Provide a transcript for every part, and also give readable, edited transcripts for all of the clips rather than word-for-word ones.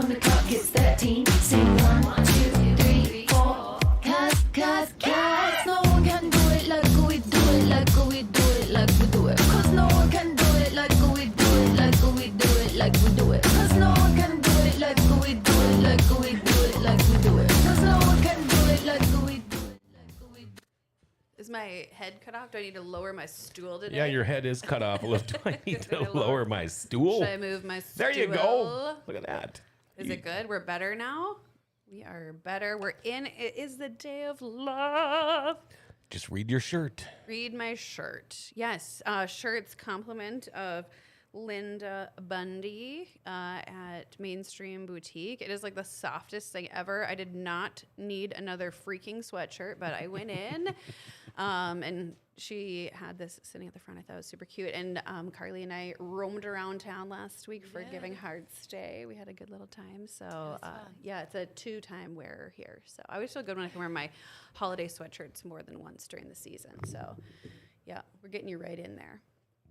when the clock hits 13. Sing 1, 2, 3, 4. Cause no one can do it like we do it, like we do it, like we do it. Cause no one can do it like we do it, like we do it, like we do it. Cause no one can do it like we do it, like we do it, like we do it. Cause no one can do it like we do it, like we do it. Is my head cut off? Do I need to lower my stool today? Yeah, your head is cut off. Do I need to lower my stool? Should I move my stool? There you go. Look at that. Is it good? We're better now? We are better. We're in. It is the day of love. Just read your shirt. Read my shirt. Yes. Shirts compliment of Linda Bundy at Mainstream Boutique. It is like the softest thing ever. I did not need another freaking sweatshirt, but I went in and she had this sitting at the front. I thought it was super cute. And Carly and I roamed around town last week for Giving Hearts Day. We had a good little time. So yeah, it's a 2-time wearer here. So I always feel good when I can wear my holiday sweatshirts more than once during the season. So yeah, we're getting you right in there.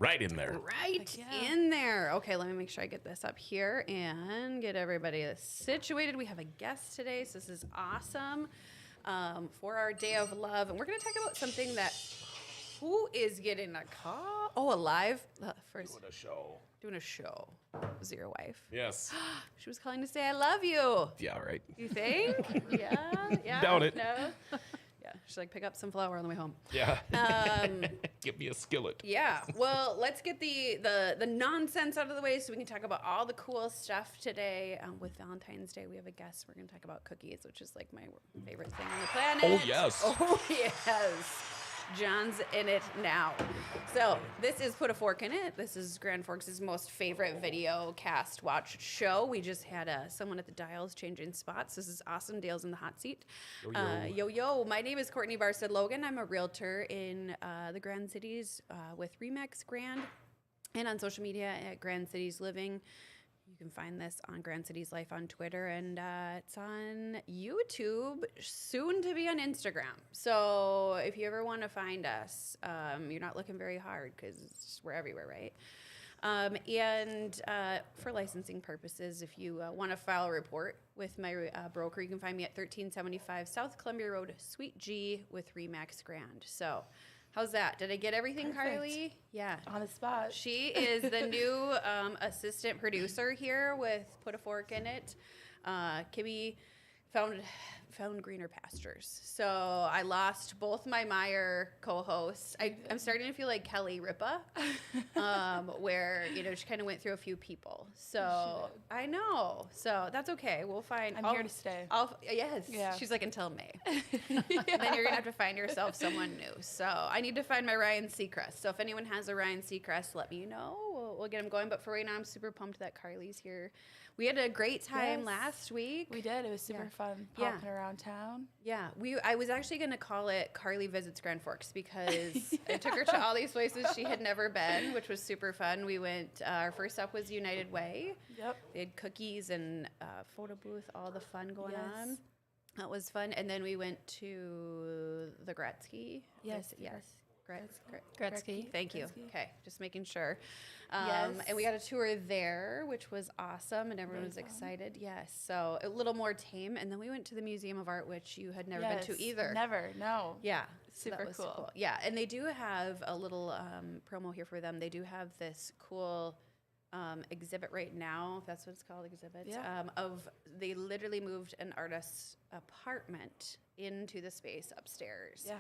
Right in there. Right in there. Okay, let me make sure I get this up here and get everybody situated. We have a guest today, so this is awesome for our day of love. And we're going to talk about something that, who is getting a call? Oh, a live? First, Doing a show. Was it your wife? Yes. She was calling to say, I love you. Yeah, right. You think? Yeah. Doubt it. No. Yeah, she's like, pick up some flour on the way home. Yeah. Give me a skillet. Yeah. Well, let's get the nonsense out of the way so we can talk about all the cool stuff today. With Valentine's Day, we have a guest. We're going to talk about cookies, which is like my favorite thing on the planet. Oh, yes. Oh, yes. John's in it now. So this is Put a Fork in It. This is Grand Forks' most favorite video cast watched show. We just had someone at the dials changing spots. This is awesome. Dale's in the hot seat. Yo. My name is Courtney Barstead Logan. I'm a realtor in the Grand Cities with Remax Grand and on social media at Grand Cities Living. You can find this on Grand Cities Life on Twitter, and it's on YouTube, soon to be on Instagram. So if you ever want to find us, you're not looking very hard because we're everywhere, right? And for licensing purposes, if you want to file a report with my broker, you can find me at 1375 South Columbia Road, Suite G with Remax Grand. So how's that? Did I get everything, Perfect. Carly? Yeah. On the spot. She is the new assistant producer here with Put a Fork in It. Kimmy found greener pastures. So I lost both my Meyer co-hosts. I'm starting to feel like Kelly Ripa, where, she kind of went through a few people. So I know. So that's okay. We'll find. I'm here to stay. Yes. Yeah. She's like, until May. Then you're going to have to find yourself someone new. So I need to find my Ryan Seacrest. So if anyone has a Ryan Seacrest, let me know. We'll get him going. But for right now, I'm super pumped that Carly's here. We had a great time last week. We did. It was super fun popping around town. Yeah. I was actually going to call it Carly Visits Grand Forks because I took her to all these places she had never been, which was super fun. We went, our first stop was United Way. Yep. They had cookies and photo booth, all the fun going on. That was fun. And then we went to the Gretzky. Yes. Gretzky. Thank you. Gretzky. Okay, just making sure. Yes. And we got a tour there, which was awesome, and everyone was excited. Yes, so a little more tame. And then we went to the Museum of Art, which you had never been to either. Never, no. Yeah, so Super that was cool. Yeah, and they do have a little promo here for them. They do have this cool exhibit right now. If that's what it's called, exhibit. Yeah. They literally moved an artist's apartment into the space upstairs. Yeah.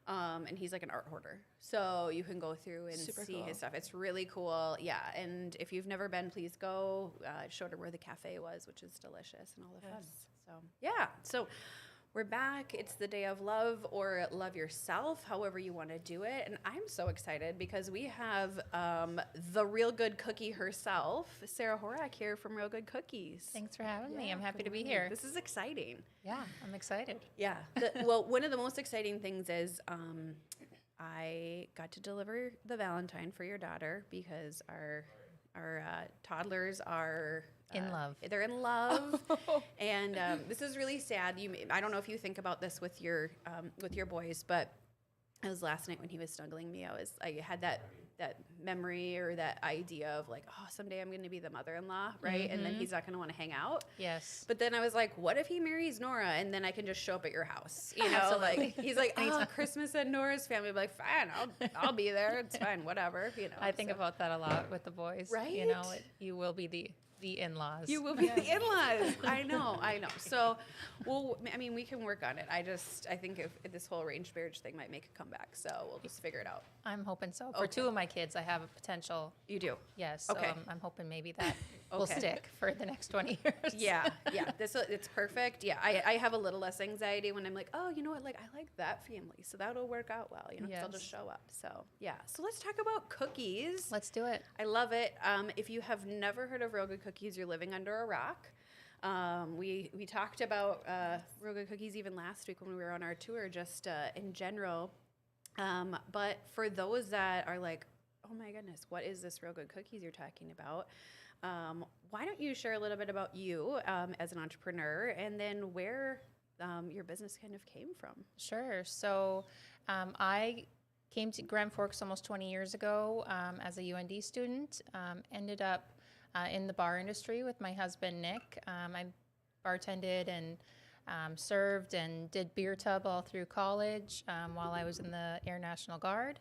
And he's like an art hoarder. So you can go through and Super see cool. his stuff. It's really cool. Yeah. And if you've never been, please go. I showed her where the cafe was, which is delicious and all the fun. So, yeah. So we're back. It's the day of love or love yourself, however you want to do it. And I'm so excited because we have the Real Good Cookie herself, Sarah Horak, here from Real Good Cookies. Thanks for having me. I'm happy to be here. This is exciting. Yeah, I'm excited. Yeah. Well, one of the most exciting things is I got to deliver the Valentine for your daughter because our toddlers are In love. They're in love, and this is really sad. I don't know if you think about this with your boys, but it was last night when he was snuggling me. I had that that memory or that idea of like, oh, someday I'm going to be the mother-in-law, right? And then he's not going to want to hang out. Yes. But then I was like, what if he marries Nora and then I can just show up at your house? You know, like he's like, oh, Christmas at Nora's family. I'm like, fine, I'll be there. It's fine, whatever. You know. I think about that a lot with the boys. Right? You know, you will be the in-laws. You will be the in-laws. I know. So, well, I mean, we can work on it. I think if this whole arranged marriage thing might make a comeback. So we'll just figure it out. I'm hoping so. For two of my kids, I have a potential. You do? Yes. Okay. So I'm hoping maybe that will Okay. stick for the next 20 years. Yeah. It's perfect. Yeah. I have a little less anxiety when I'm like, oh, you know what? Like, I like that family. So that'll work out well, you know, 'cause I'll just show up. So, yeah. So let's talk about cookies. Let's do it. I love it. If you have never heard of Real Good Cookies, you're living under a rock. We talked about Real Good Cookies even last week when we were on our tour, just in general. But for those that are like, oh my goodness, what is this Real Good Cookies you're talking about? Why don't you share a little bit about you as an entrepreneur and then where your business kind of came from? Sure. So I came to Grand Forks almost 20 years ago as a UND student. Ended up in the bar industry with my husband, Nick. I bartended and served and did beer tub all through college while I was in the Air National Guard.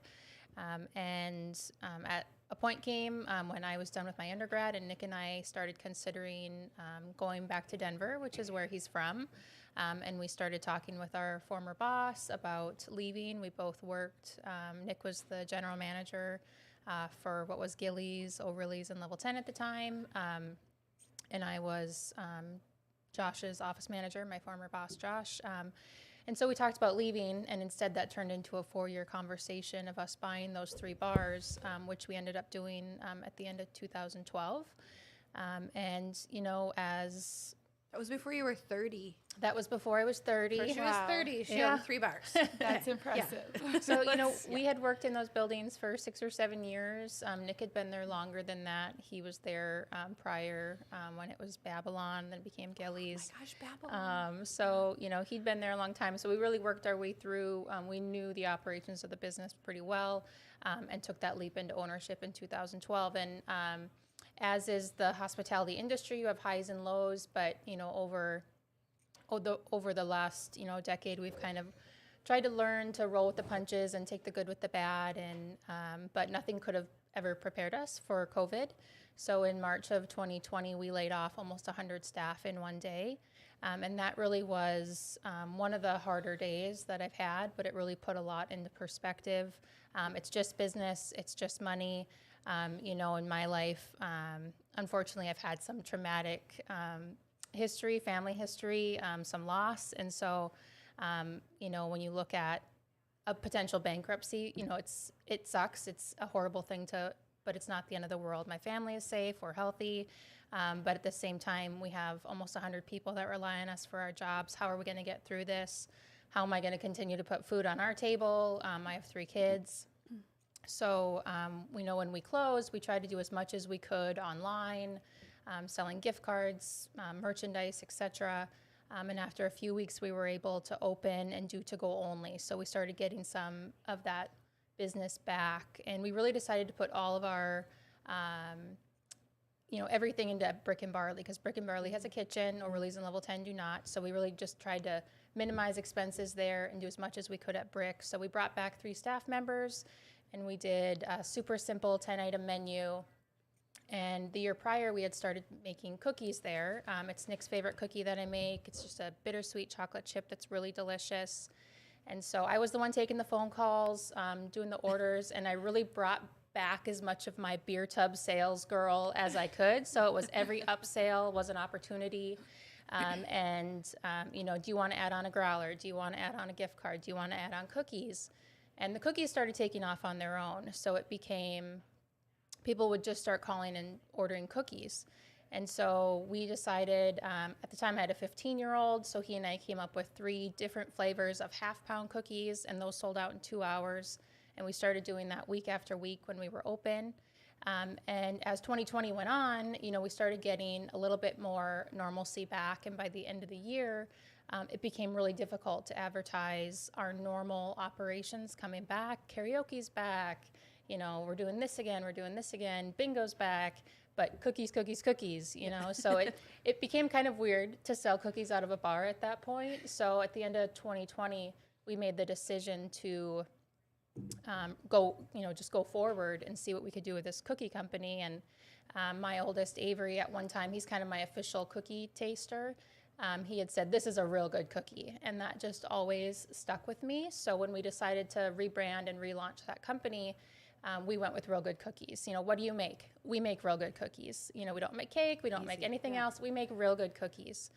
At a point came when I was done with my undergrad, and Nick and I started considering going back to Denver, which is where he's from. And we started talking with our former boss about leaving. We both worked. Nick was the general manager for what was Gillies, O'Reilly's, and Level 10 at the time. And I was Josh's office manager, my former boss, Josh. And so we talked about leaving, and instead that turned into a 4-year conversation of us buying those 3 bars, which we ended up doing at the end of 2012. And, you know, as... That was before you were 30. That was before I was 30. She was 30. She Yeah. owned 3 bars. That's impressive. So, you know, we had worked in those buildings for 6 or 7 years. Nick had been there longer than that. He was there prior when it was Babylon, then it became Gillies. Oh my gosh, Babylon. So, you know, he'd been there a long time. So we really worked our way through. We knew the operations of the business pretty well and took that leap into ownership in 2012. And as is the hospitality industry, you have highs and lows, but, you know, over the last, you know, decade, we've kind of tried to learn to roll with the punches and take the good with the bad, and but nothing could have ever prepared us for COVID. So in March of 2020, we laid off almost 100 staff in one day, and that really was one of the harder days that I've had, but it really put a lot into perspective. It's just business, it's just money. You know, in my life, unfortunately, I've had some traumatic family history, some loss. And so, you know, when you look at a potential bankruptcy, you know, it sucks. It's a horrible thing but it's not the end of the world. My family is safe, we're healthy. But at the same time, we have almost 100 people that rely on us for our jobs. How are we going to get through this? How am I going to continue to put food on our table? I have 3 kids. So we know when we closed, we tried to do as much as we could online, selling gift cards, merchandise, etc. And after a few weeks, we were able to open and do to-go only. So we started getting some of that business back. And we really decided to put all of our, you know, everything into Brick and Barley, because Brick and Barley has a kitchen, O'Reilly's and Level 10 do not. So we really just tried to minimize expenses there and do as much as we could at Brick. So we brought back 3 staff members, and we did a super simple 10-item menu. And the year prior, we had started making cookies there. It's Nick's favorite cookie that I make. It's just a bittersweet chocolate chip that's really delicious. And so I was the one taking the phone calls, doing the orders, and I really brought back as much of my beer tub sales girl as I could. So it was every upsale was an opportunity. You know, do you want to add on a growler? Do you want to add on a gift card? Do you want to add on cookies? And the cookies started taking off on their own. So it became, people would just start calling and ordering cookies. And so we decided, at the time I had a 15-year-old, so he and I came up with 3 different flavors of half-pound cookies, and those sold out in 2 hours. And we started doing that week after week when we were open. And as 2020 went on, you know, we started getting a little bit more normalcy back. And by the end of the year, it became really difficult to advertise our normal operations coming back. Karaoke's back, we're doing this again, bingo's back, but cookies, cookies, cookies, So it became kind of weird to sell cookies out of a bar at that point. So at the end of 2020, we made the decision to just go forward and see what we could do with this cookie company. And my oldest, Avery, at one time, he's kind of my official cookie taster. He had said, this is a real good cookie. And that just always stuck with me. So when we decided to rebrand and relaunch that company, we went with Real Good Cookies. What do you make? We make Real Good Cookies. We don't make cake. We don't make anything else. We make Real Good Cookies.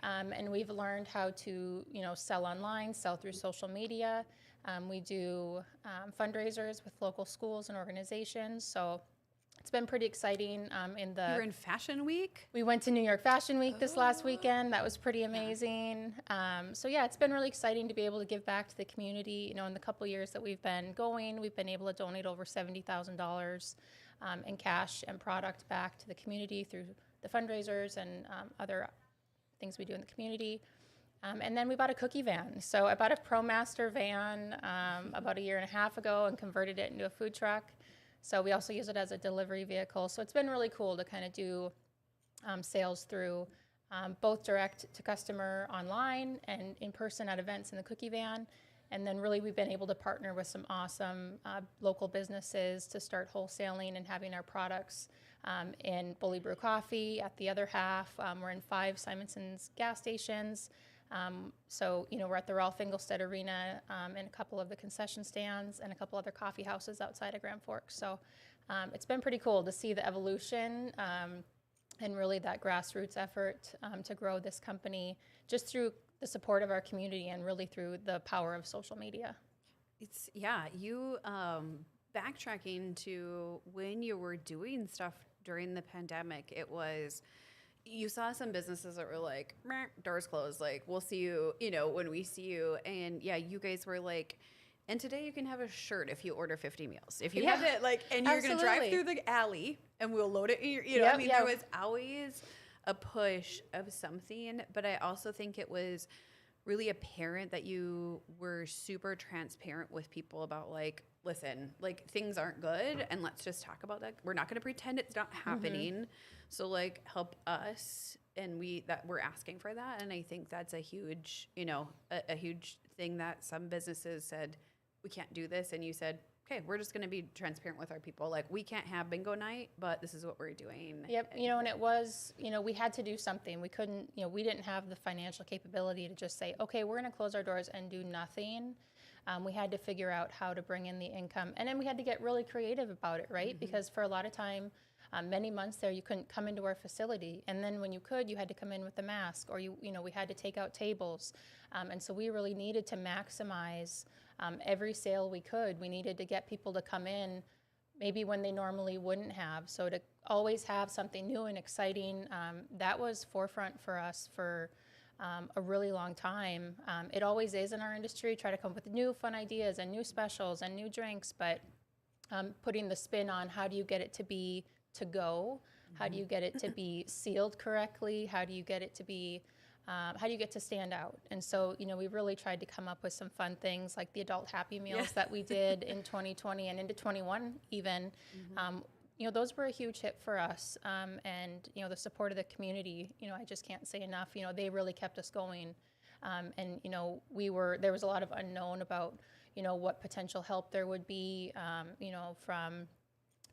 And we've learned how to, sell online, sell through social media. We do fundraisers with local schools and organizations. So it's been pretty exciting. You were in Fashion Week? We went to New York Fashion Week this last weekend. That was pretty amazing. So yeah, it's been really exciting to be able to give back to the community. In the couple years that we've been going, we've been able to donate over $70,000 in cash and product back to the community through the fundraisers and other things we do in the community. And then we bought a cookie van. So I bought a ProMaster van about a year and a half ago and converted it into a food truck. So we also use it as a delivery vehicle. So it's been really cool to kind of do sales through both direct to customer online and in person at events in the cookie van. And then really we've been able to partner with some awesome local businesses to start wholesaling and having our products in Bully Brew Coffee. At the other half, we're in 5 Simonson's gas stations. So, we're at the Ralph Engelstedt Arena and a couple of the concession stands and a couple other coffee houses outside of Grand Forks. So it's been pretty cool to see the evolution and really that grassroots effort to grow this company just through the support of our community and really through the power of social media. You backtracking to when you were doing stuff during the pandemic, you saw some businesses that were like, meh, doors closed, like, we'll see you, when we see you. And yeah, you guys were like, and today you can have a shirt if you order 50 meals. If you have it, and you're going to drive through the alley and we'll load it in your, there was always a push of something. But I also think it was really apparent that you were super transparent with people about listen, things aren't good and let's just talk about that. We're not going to pretend it's not happening. Mm-hmm. So help us. And we're asking for that. And I think that's a huge, a huge thing that some businesses said, we can't do this. And you said, okay, we're just going to be transparent with our people. We can't have bingo night, but this is what we're doing. Yep. And it was, we had to do something. We couldn't, we didn't have the financial capability to just say, okay, we're going to close our doors and do nothing. We had to figure out how to bring in the income. And then we had to get really creative about it, right? Mm-hmm. Because for a lot of time, many months there, you couldn't come into our facility. And then when you could, you had to come in with a mask or, we had to take out tables. And so we really needed to maximize every sale we could. We needed to get people to come in maybe when they normally wouldn't have. So to always have something new and exciting, that was forefront for us for a really long time. It always is in our industry, try to come up with new fun ideas and new specials and new drinks, but putting the spin on how do you get it to be to go? How do you get it to be sealed correctly? How do you get it to be, how do you get to stand out? And so, we really tried to come up with some fun things like the adult Happy Meals that we did in 2020 and into 21 even. Mm-hmm. Those were a huge hit for us. And, the support of the community, I just can't say enough, they really kept us going. And, there was a lot of unknown about, what potential help there would be, from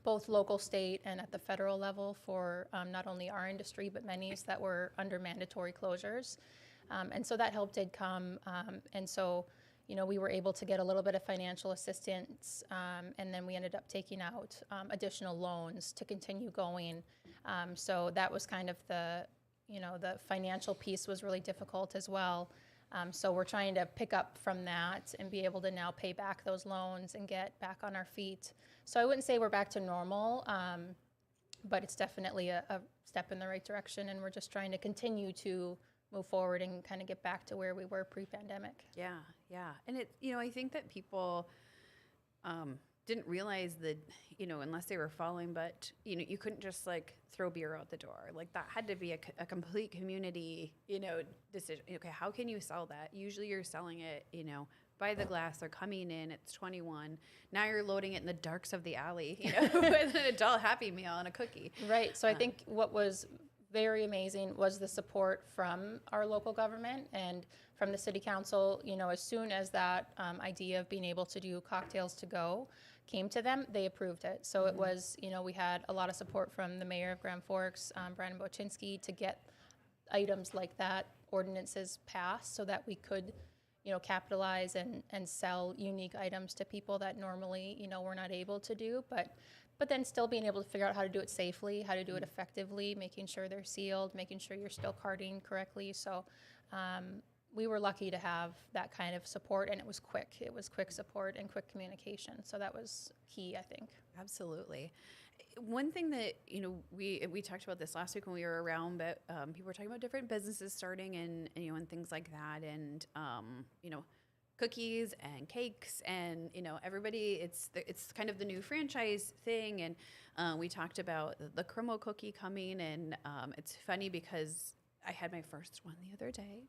both local, state, and at the federal level for not only our industry, but many that were under mandatory closures. And so that help did come. And so, we were able to get a little bit of financial assistance, and then we ended up taking out additional loans to continue going. So that was kind of the financial piece was really difficult as well. So we're trying to pick up from that and be able to now pay back those loans and get back on our feet. So I wouldn't say we're back to normal, but it's definitely a step in the right direction, and we're just trying to continue to move forward and kind of get back to where we were pre-pandemic. Yeah. And I think that people, didn't realize that, unless they were following, but, you couldn't just like throw beer out the door. Like that had to be a complete community, decision. Okay, how can you sell that? Usually you're selling it, by the glass. They're coming in, it's 21. Now you're loading it in the darks of the alley, with an adult Happy Meal and a cookie. Right. So I think what was very amazing was the support from our local government and from the city council. As soon as that idea of being able to do cocktails to go came to them, they approved it. So it was, we had a lot of support from the mayor of Grand Forks, Brandon Bochinsky, to get items like that, ordinances passed, so that we could, capitalize and sell unique items to people that normally, we're not able to do. But then still being able to figure out how to do it safely, how to do it effectively, making sure they're sealed, making sure you're still carding correctly. So we were lucky to have that kind of support, and it was quick. It was quick support and quick communication. So that was key, I think. Absolutely. One thing that, we talked about this last week when we were around, but people were talking about different businesses starting and things like that. And, cookies and cakes and, everybody, it's kind of the new franchise thing. And we talked about the Cremo cookie coming, and it's funny because I had my first one the other day,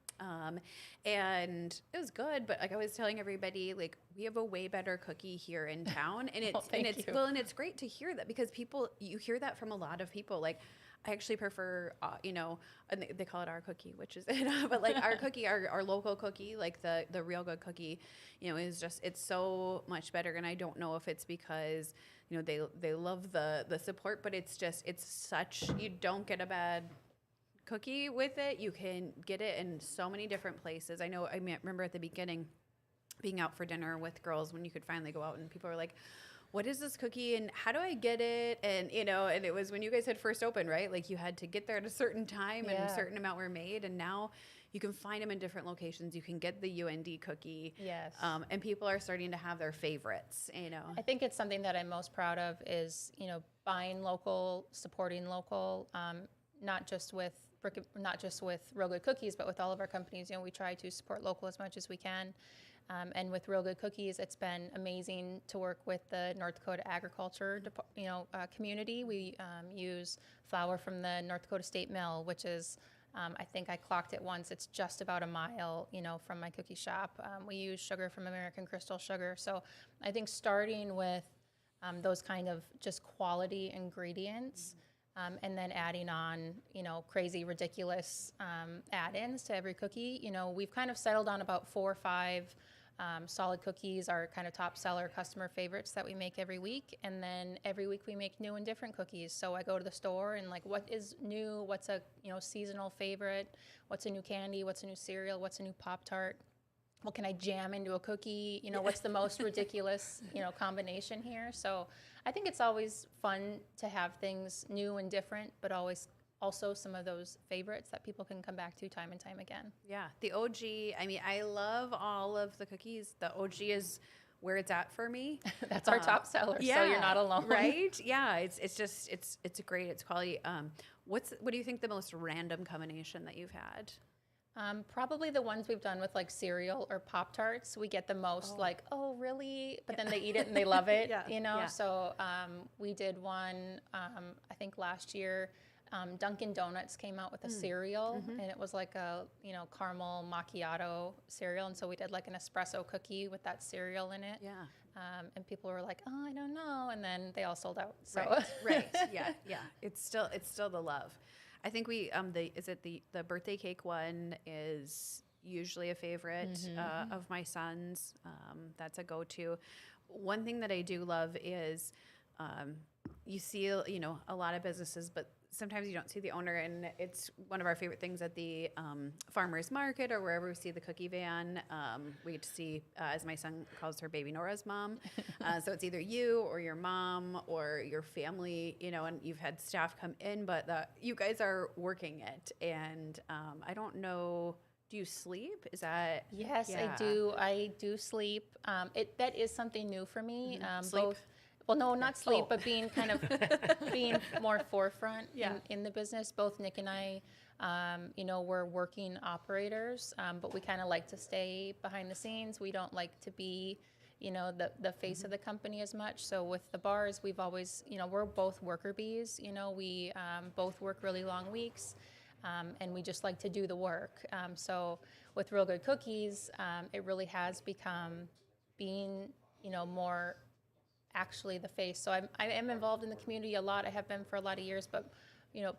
and it was good. But like I was telling everybody, like we have a way better cookie here in town, and it's and it's great to hear that, because you hear that from a lot of people. Like I actually prefer, and they call it our cookie, which is but like our cookie, our local cookie, like the Real Good cookie, is just, it's so much better. And I don't know if it's because they love the support, but it's such, you don't get a bad cookie with it. You can get it in so many different places. I remember at the beginning being out for dinner with girls when you could finally go out and people were like, what is this cookie and how do I get it? And and it was when you guys had first opened, right? Like you had to get there at a certain time and a certain amount were made, and now you can find them in different locations. You can get the UND cookie. Yes. And people are starting to have their favorites, I think it's something that I'm most proud of is, buying local, supporting local, not just with Real Good Cookies, but with all of our companies. We try to support local as much as we can. And with Real Good Cookies, it's been amazing to work with the North Dakota agriculture, community. We use flour from the North Dakota State Mill, which is, I think I clocked it once. It's just about a mile, from my cookie shop. We use sugar from American Crystal Sugar. So I think starting with those kind of just quality ingredients. And then adding on, crazy, ridiculous add-ins to every cookie. We've kind of settled on about 4 or 5 solid cookies, our kind of top seller customer favorites that we make every week. And then every week we make new and different cookies. So I go to the store and like, what is new? What's a, seasonal favorite? What's a new candy? What's a new cereal? What's a new Pop-Tart? What can I jam into a cookie? What's the most ridiculous, combination here? So I think it's always fun to have things new and different, but always also some of those favorites that people can come back to time and time again. Yeah, the OG, I love all of the cookies. The OG is where it's at for me. That's our top seller, so you're not alone. Right? Yeah, it's just, it's great. It's quality. What do you think the most random combination that you've had? Probably the ones we've done with like cereal or Pop-Tarts. We get the most like, oh, really? But then they eat it and they love it, So we did one, I think last year, Dunkin' Donuts came out with a cereal, and it was like a, caramel macchiato cereal. And so we did like an espresso cookie with that cereal in it. Yeah. And people were like, oh, I don't know. And then they all sold out. So. Right. Yeah. It's still the love. I think we the birthday cake one is usually a favorite of my son's. That's a go-to. One thing that I do love is you see, a lot of businesses, but sometimes you don't see the owner, and it's one of our favorite things at the farmer's market or wherever we see the cookie van. We get to see, as my son calls her, baby Nora's mom. So it's either you or your mom or your family, and you've had staff come in, but you guys are working it. And I don't know, do you sleep? Is that? Yes, yeah. I do sleep. That is something new for me. Sleep? Both. Well, no, not sleep, but being kind of being more forefront in the business. Both Nick and I, we're working operators, but we kind of like to stay behind the scenes. We don't like to be, the face of the company as much. So with the bars, we've always, we're both worker bees. We both work really long weeks, and we just like to do the work. So with Real Good Cookies, it really has become being, more actually the face. So I am involved in the community a lot. I have been for a lot of years, but,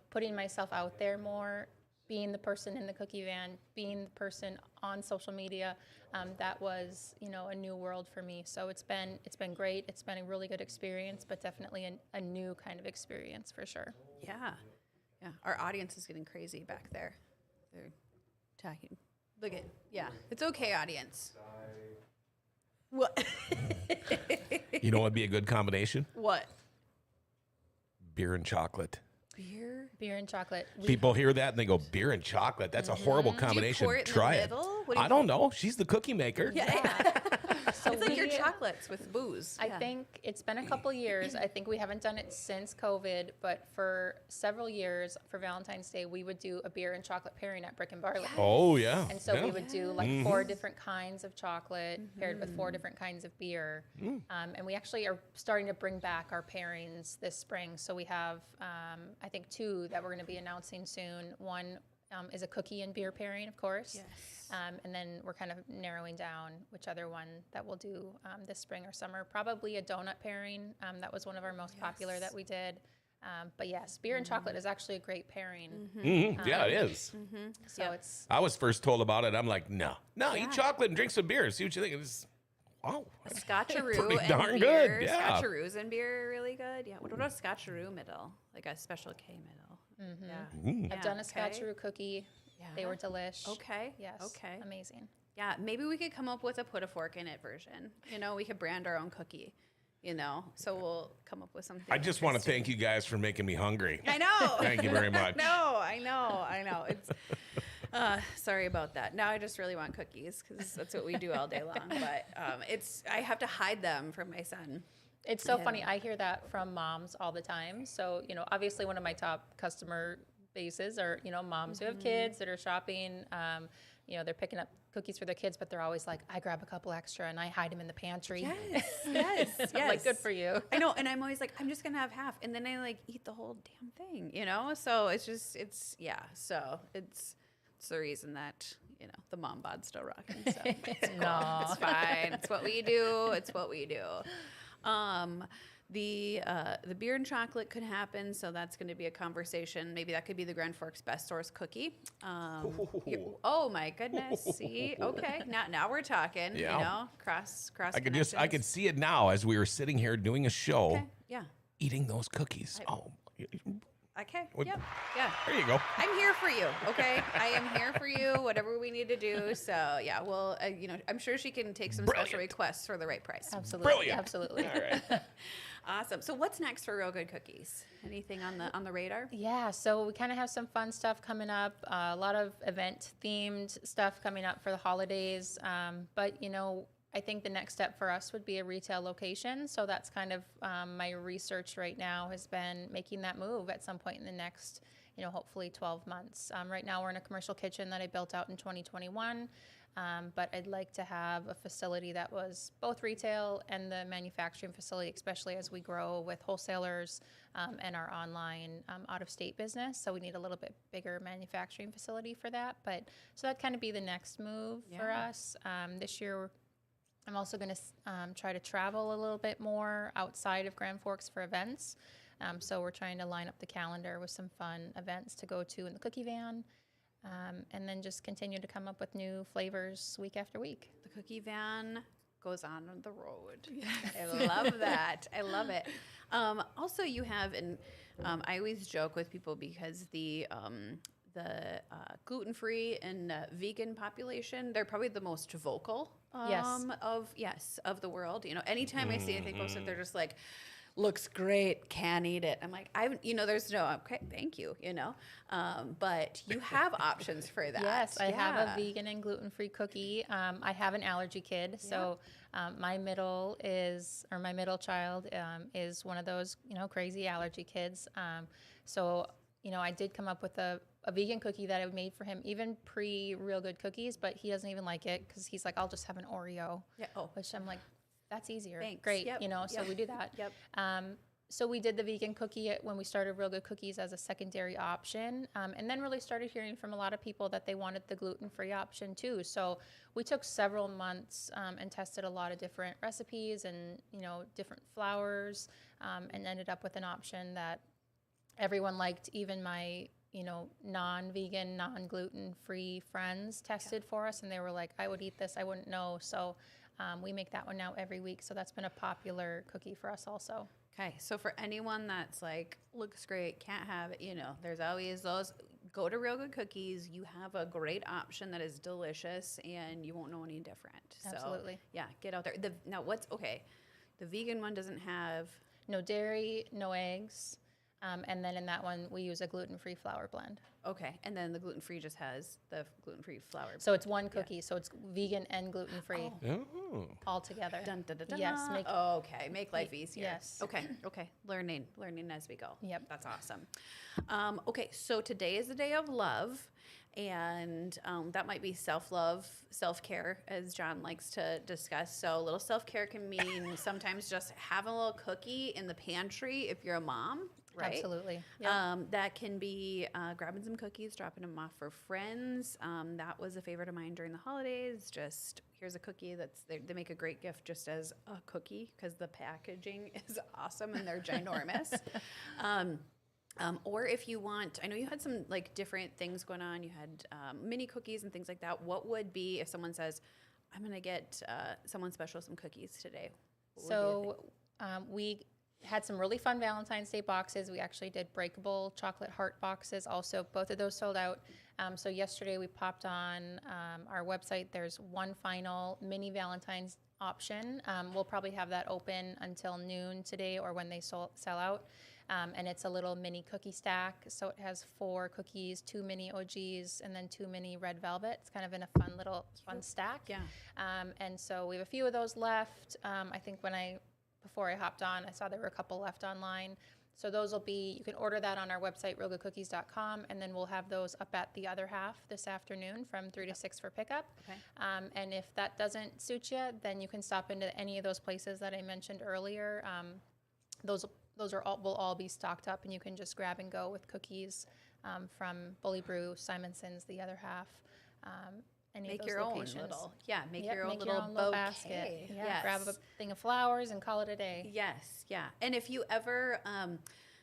putting myself out there more, being the person in the cookie van, being the person on social media, that was, a new world for me. So it's been great. It's been a really good experience, but definitely a new kind of experience for sure. Yeah. Yeah. Our audience is getting crazy back there. They're talking. Look at, yeah. It's okay, audience. What? You know what would be a good combination? What? Beer and chocolate. Beer and chocolate. People hear that and they go, beer and chocolate? That's a horrible combination. pour it in the Try middle? it. What do you I don't know. She's the cookie maker. Yeah. So It's like your chocolates with booze. I think it's been a couple years. I think we haven't done it since COVID, but for several years for Valentine's Day, we would do a beer and chocolate pairing at Brick and Barley. Oh, yeah. And so yeah. we would do like 4 different kinds of chocolate paired with 4 different kinds of beer. And we actually are starting to bring back our pairings this spring. So we have, I think, 2 that we're going to be announcing soon. One is a cookie and beer pairing, of course. Yes. And then we're kind of narrowing down which other one that we'll do this spring or summer. Probably a donut pairing. That was one of our most popular that we did. But yes, beer and chocolate is actually a great pairing. Yeah, it is. So it's I was first told about it. I'm like, no, eat chocolate and drink some beer. See what you think. It's, wow. Scotcheroo Pretty and darn beer. good, yeah. Scotcheroos and beer are really good. Yeah. What about a Scotcheroo middle? Like a special K middle. Yeah. I've done a okay. Scotcheroo cookie. Yeah. They were delish. Okay. Yes. Okay. Amazing. Yeah. Maybe we could come up with a put a fork in it version. We could brand our own cookie. So we'll come up with something. I just want to thank you guys for making me hungry. I know. Thank you very much. No, I know. It's sorry about that. Now I just really want cookies because that's what we do all day long. But I have to hide them from my son. It's so funny. I hear that from moms all the time. So, obviously one of my top customer bases are, moms who have kids that are shopping. They're picking up cookies for their kids, but they're always like, I grab a couple extra and I hide them in the pantry. Yes. I'm like, good for you. I know. And I'm always like, I'm just going to have half. And then I eat the whole damn thing, So So it's the reason that, the mom bod's still rocking. So it's cool. No. It's fine. It's what we do. The beer and chocolate could happen, so that's going to be a conversation. Maybe that could be the Grand Forks Best Source cookie. Oh my goodness! See, okay, now we're talking. Yeah. Cross. I could see it now as we were sitting here doing a show, Okay. Yeah. eating those cookies. Okay. What- Yep. Yeah. There you go. I'm here for you. Okay. I am here for you. Whatever we need to do. So yeah. Well, I'm sure she can take some special Brilliant. requests for the right price. Absolutely. Brilliant. Absolutely. All right. Awesome. So what's next for Real Good Cookies? Anything on the radar? Yeah, so we kind of have some fun stuff coming up, a lot of event-themed stuff coming up for the holidays. But, I think the next step for us would be a retail location. So that's kind of my research right now has been making that move at some point in the next, hopefully 12 months. Right now we're in a commercial kitchen that I built out in 2021. But I'd like to have a facility that was both retail and the manufacturing facility, especially as we grow with wholesalers and our online out-of-state business. So we need a little bit bigger manufacturing facility for that. But so that'd kind of be the next move for us. This year, I'm also going to try to travel a little bit more outside of Grand Forks for events. So we're trying to line up the calendar with some fun events to go to in the cookie van. And then just continue to come up with new flavors week after week. The cookie van goes on the road. I love that. I love it. Also, you have, and I always joke with people because the gluten-free and vegan population, they're probably the most vocal of the world. Anytime I see anything posted, they're just like, looks great, can't eat it. I'm like, there's no, okay, thank you, but you have options for that. Yes, I have a vegan and gluten-free cookie. I have an allergy kid, so my middle child is one of those, crazy allergy kids. So I did come up with a vegan cookie that I made for him, even pre Real Good Cookies, but he doesn't even like it because he's like, I'll just have an Oreo. Yeah. Oh. Which I'm like, that's easier. Thanks. Great. Yep. So Yep. we do that. Yep. So we did the vegan cookie when we started Real Good Cookies as a secondary option, and then really started hearing from a lot of people that they wanted the gluten-free option too. So we took several months and tested a lot of different recipes and different flours, and ended up with an option that everyone liked. Even my non-vegan, non-gluten-free friends tested for us, and they were like, "I would eat this. I wouldn't know." So we make that one now every week. So that's been a popular cookie for us also. Okay, so for anyone that's like, looks great, can't have it, there's always those. Go to Real Good Cookies. You have a great option that is delicious, and you won't know any different. Absolutely. So, yeah, get out there. Now, the vegan one doesn't have. No dairy, no eggs, and then in that one we use a gluten-free flour blend. Okay, and then the gluten-free just has the gluten-free flour. So it's one cookie, so it's vegan and gluten-free Oh. all together. Dun, dun, dun, dun, Yes, dun. make- Okay, make life easier. Yes. Okay. Learning as we go. Yep. That's awesome. Okay, so today is the day of love, and that might be self-love, self-care, as John likes to discuss. So a little self-care can mean sometimes just having a little cookie in the pantry if you're a mom. Right? Absolutely. Yep. That can be grabbing some cookies, dropping them off for friends. That was a favorite of mine during the holidays. Just here's a cookie they make a great gift just as a cookie because the packaging is awesome and they're ginormous. Or if you want, I know you had some like different things going on. You had mini cookies and things like that. What would be if someone says, "I'm going to get someone special some cookies today"? So we had some really fun Valentine's Day boxes. We actually did breakable chocolate heart boxes also. Both of those sold out. So yesterday we popped on our website. There's one final mini Valentine's option. We'll probably have that open until noon today or when they sell out. And it's a little mini cookie stack. So it has 4 cookies, 2 mini OGs, and then 2 mini red velvet. It's kind of in a fun stack. Yeah. And so we have a few of those left. I think before I hopped on, I saw there were a couple left online. So those will be, you can order that on our website, realgoodcookies.com, and then we'll have those up at the other half this afternoon from 3 to 6 for pickup. Okay. And if that doesn't suit you, then you can stop into any of those places that I mentioned earlier. Those will all be stocked up, and you can just grab and go with cookies from Bully Brew, Simonson's, the other half. Make your own little, make your own little little bouquet. basket. Yeah, Yes. grab a thing of flowers and call it a day. Yes, yeah. And if you ever,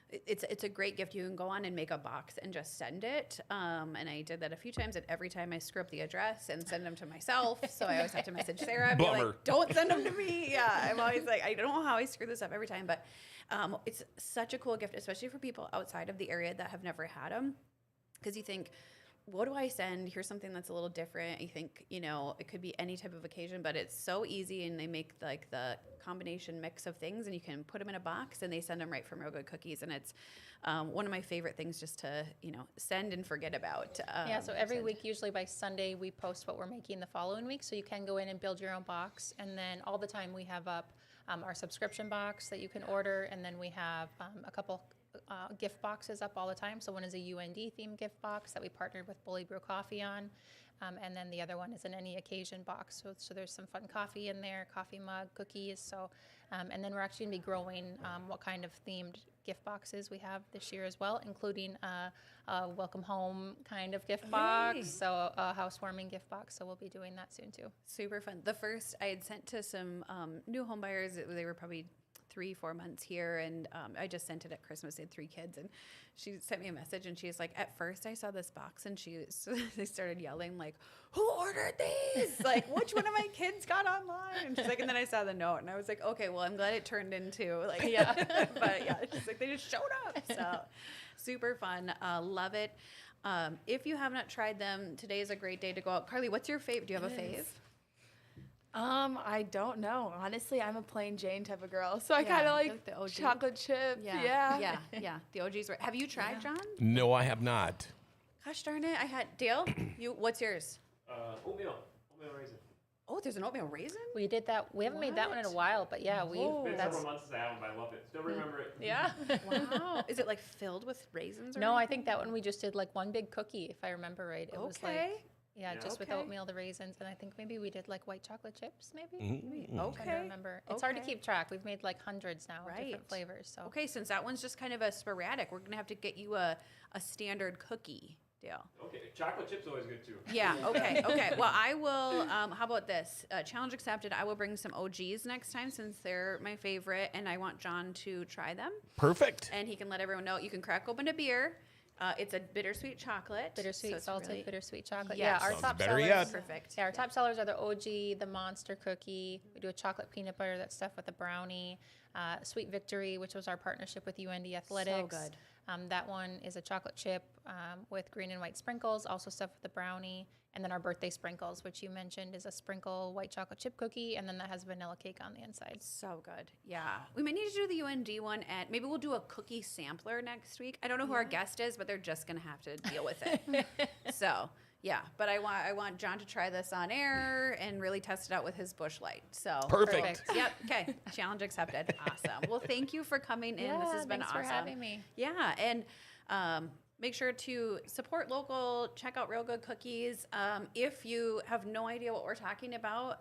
it's a great gift. You can go on and make a box and just send it. And I did that a few times, and every time I screw up the address and send them to myself. So I always have to message Sarah and be Bummer. like, "Don't send them to me." Yeah, I'm always like, I don't know how I screw this up every time, but it's such a cool gift, especially for people outside of the area that have never had them, because you think, what do I send? Here's something that's a little different. You think, it could be any type of occasion, but it's so easy, and they make like the combination mix of things, and you can put them in a box, and they send them right from Real Good Cookies, and it's one of my favorite things just to send and forget about. So every week, usually by Sunday, we post what we're making the following week, so you can go in and build your own box. And then all the time we have up our subscription box that you can order, and then we have a couple gift boxes up all the time. So one is a UND themed gift box that we partnered with Bully Brew Coffee on. And then the other one is an any occasion box. So there's some fun coffee in there, coffee mug, cookies. So, and then we're actually gonna be growing what kind of themed gift boxes we have this year as well, including a welcome home kind of gift box. So a housewarming gift box. So we'll be doing that soon too. Super fun. The first I had sent to some new home buyers, they were probably 3-4 months here, and I just sent it at Christmas. They had 3 kids, and she sent me a message, and she's like, "At first I saw this box, and they started yelling like, 'Who ordered these? Like, which one of my kids got online?' And she's like, and then I saw the note, and I was like, okay, well, I'm glad it turned into like, yeah, but yeah, she's like, they just showed up. So super fun. Love it. If you have not tried them, today is a great day to go out. Carly, what's your fave? Do you have a fave? I don't know. Honestly, I'm a plain Jane type of girl, so I kind of like the OG. chocolate chip. Yeah. The OGs were. Have you tried, John? No, I have not. Gosh darn it! I had Dale. What's yours? Oatmeal raisin. Oh, there's an oatmeal raisin. We did that. We haven't made that one in a while, but yeah, It's been that's several months since I had one, but I love it. Still remember it. yeah. Wow. Is it like filled with raisins? Or No, I anything? think that one we just did like one big cookie, if I remember right. It was like Yeah, just with Okay. oatmeal, the raisins, and I think maybe we did like white chocolate chips, maybe. Mm-hmm. I'm trying to remember. It's hard to Okay. keep track. We've made like hundreds now of Right. different flavors. So Okay, since that one's just kind of a sporadic, we're gonna have to get you a standard cookie deal. Okay, chocolate chips always good too. Yeah. Okay. Okay. Well, I will. How about this? Challenge accepted. I will bring some OGs next time since they're my favorite, and I want John to try them, Perfect. and he can let everyone know. You can crack open a beer. It's a bittersweet chocolate. bittersweet, so it's salted, really- bittersweet chocolate. Yes. Yeah, our Sounds top better sellers. yet. Perfect. Yeah, our top sellers are the OG, the monster cookie. We do a chocolate peanut butter that's stuffed with a brownie. Sweet Victory, which was our partnership with UND Athletics. good. That one is a chocolate chip with green and white sprinkles, also stuffed with a brownie. And then our birthday sprinkles, which you mentioned, is a sprinkle white chocolate chip cookie, and then that has vanilla cake on the inside. So good. Yeah. We might need to do the UND one at maybe we'll do a cookie sampler next week. I don't know who our guest is, but they're just gonna have to deal with it. So yeah. But I want John to try this on air and really test it out with his Busch Light. So Perfect. Yep. Okay. Challenge accepted. Awesome. Well, thank you for coming in. This has been thanks awesome. for having me. Yeah, and make sure to support local. Check out Real Good Cookies. If you have no idea what we're talking about,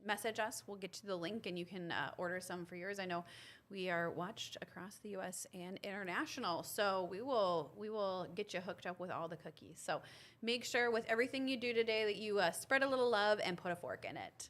message us. We'll get you the link, and you can order some for yours. I know we are watched across the U.S. and international, so we will get you hooked up with all the cookies. So make sure with everything you do today that you spread a little love and put a fork in it.